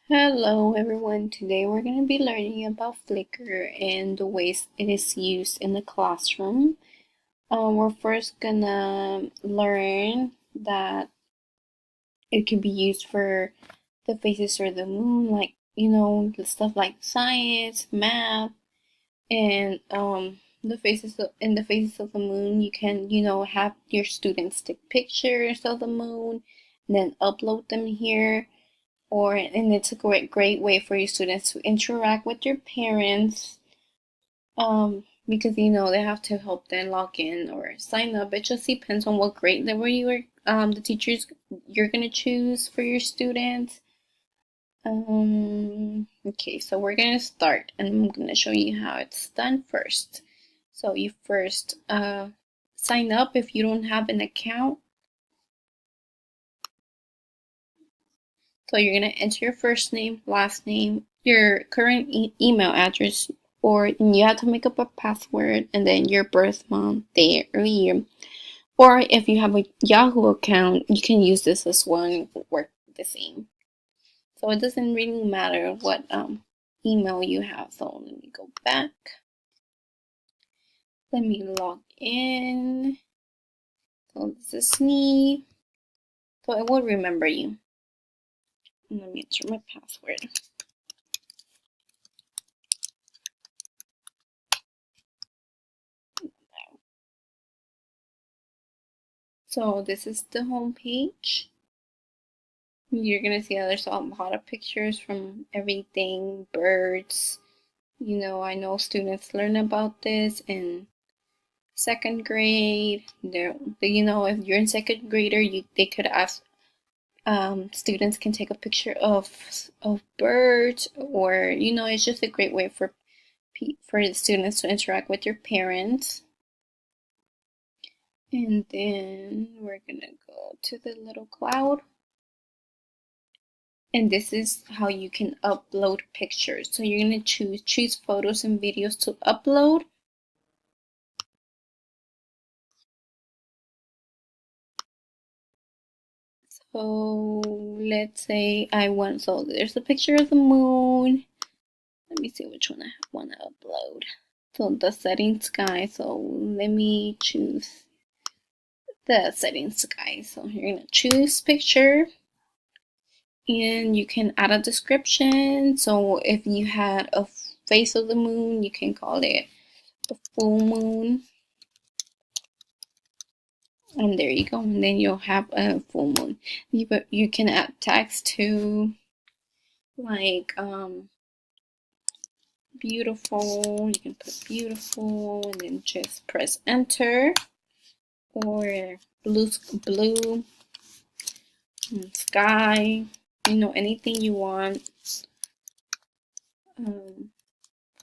Hello everyone, today we're going to be learning about Flickr and the ways it is used in the classroom. We're first gonna learn that it can be used for the phases or the moon, like the stuff like science, math, and in the phases of the moon you can have your students take pictures of the moon and then upload them here, and it's a great way for your students to interact with your parents, because they have to help them log in or sign up. It just depends on what grade level you are, the teachers you're gonna choose for your students. Okay, so we're gonna start and I'm gonna show you how it's done first. So you first sign up if you don't have an account. So you're going to enter your first name, last name, your current email address, or you have to make up a password, and then your birth month, day, or year. Or if you have a Yahoo account, you can use this as well and it will work the same. So it doesn't really matter what email you have. So let me go back. Let me log in. So this is me. So it will remember you. And let me enter my password. So this is the home page. You're gonna see that there's a lot of pictures from everything, birds. I know students learn about this in second grade. If you're in second grader, they could ask, students can take a picture of birds, or it's just a great way for the students to interact with your parents. And then we're gonna go to the little cloud. And this is how you can upload pictures. So you're going to choose photos and videos to upload. So let's say so there's a picture of the moon. Let me see which one I want to upload. So the setting sky. So let me choose the setting sky. So you're going to choose picture. And you can add a description. So if you had a face of the moon, you can call it a full moon. And there you go. And then you'll have a full moon. You can add text to, like, beautiful. You can put beautiful and then just press enter. Or blue sky. Anything you want.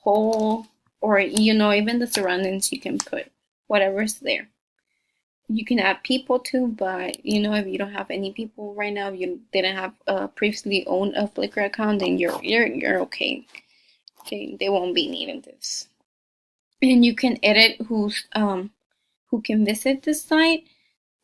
Pole, or even the surroundings, you can put whatever's there. You can add people too, but if you don't have any people right now, if you didn't have previously owned a Flickr account, then you're okay. Okay, they won't be needing this. And you can edit who can visit the site.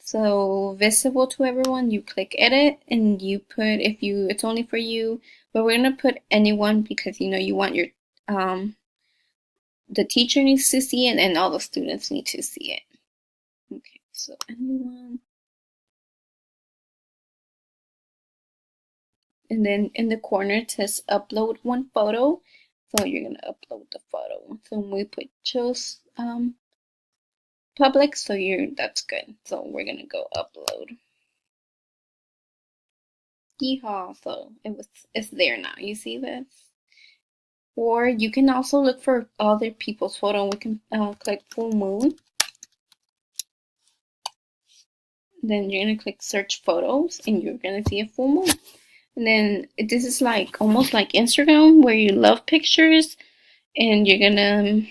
So visible to everyone, you click edit and you put, if you it's only for you, but we're gonna put anyone because you want your the teacher needs to see it and all the students need to see it. Okay, so anyone. And then in the corner it says upload one photo. So you're gonna upload the photo. So we put choose public, so that's good. So we're gonna go upload. Yeehaw! So it's there now. You see this? Or you can also look for other people's photo. We can click full moon. Then you're gonna click search photos, and you're gonna see a full moon. And then this is like almost like Instagram, where you love pictures, and you're gonna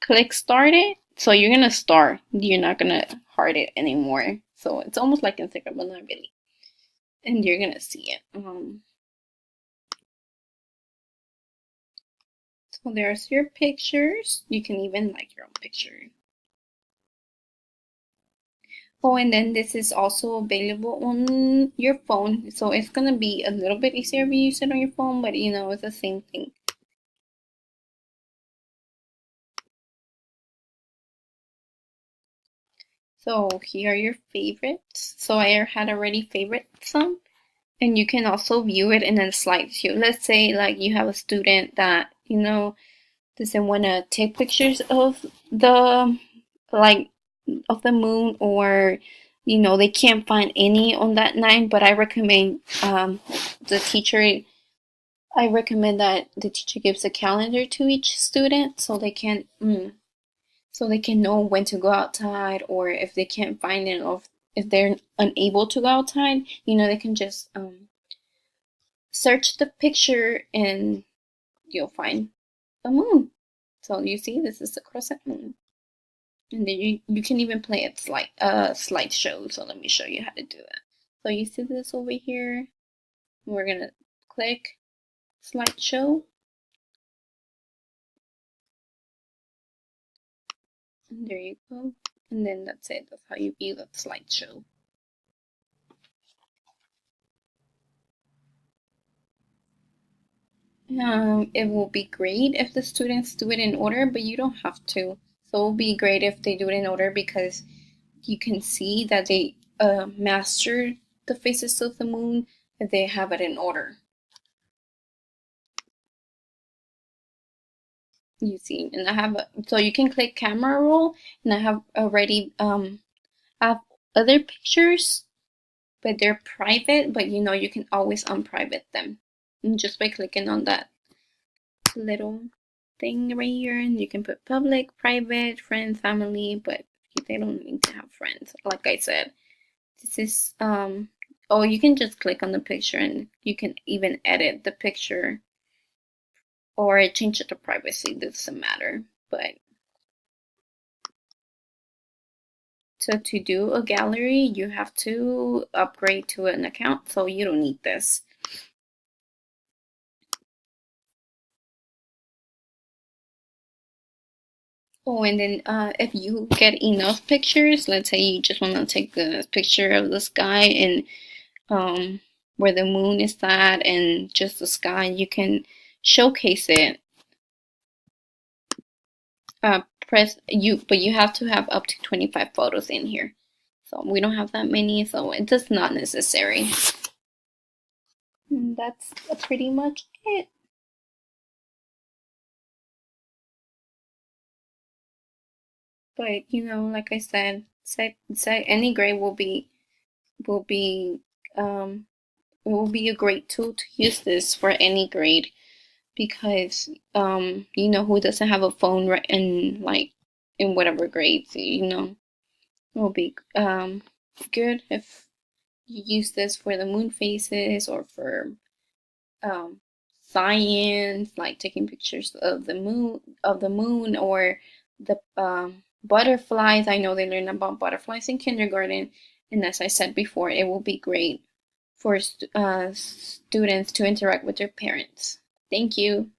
click start it. So you're gonna start. You're not gonna heart it anymore. So it's almost like Instagram, but not really. And you're gonna see it. So there's your pictures. You can even like your own picture. Oh, and then this is also available on your phone, so it's gonna be a little bit easier if you use it on your phone, but you know, it's the same thing. So here are your favorites. So I had already favorite some, and you can also view it in a slideshow. Let's say like you have a student that, you know, doesn't want to take pictures of the like of the moon, or you know they can't find any on that night, but I recommend the teacher I recommend that the teacher gives a calendar to each student so they can know when to go outside, or if they can't find it, or if they're unable to go outside, you know, they can just search the picture and you'll find a moon. So you see, this is the crescent moon. And then you can even play it like a slideshow. So let me show you how to do that. So you see this over here. We're gonna click slideshow, and there you go. And then that's it. That's how you view the slideshow. It will be great if the students do it in order, but you don't have to. So it will be great if they do it in order because you can see that they master the phases of the moon if they have it in order. You see, and I have so you can click camera roll, and I have already have other pictures, but they're private. But you know you can always unprivate them, and just by clicking on that little thing right here, and you can put public, private, friends, family, but they don't need to have friends. Like I said, this is oh, you can just click on the picture and you can even edit the picture or change it to privacy. Doesn't matter. But so to do a gallery, you have to upgrade to an account, so you don't need this. Oh, and then if you get enough pictures, let's say you just want to take a picture of the sky and where the moon is at and just the sky, you can showcase it. But you have to have up to 25 photos in here. So we don't have that many, so it is not necessary. And that's pretty much it. But you know, like I said, any grade will be it will be a great tool to use this for any grade because you know who doesn't have a phone right in like in whatever grades, you know, it will be good if you use this for the moon phases or for um science, like taking pictures of the moon or the butterflies. I know they learn about butterflies in kindergarten, and as I said before, it will be great for students to interact with their parents. Thank you.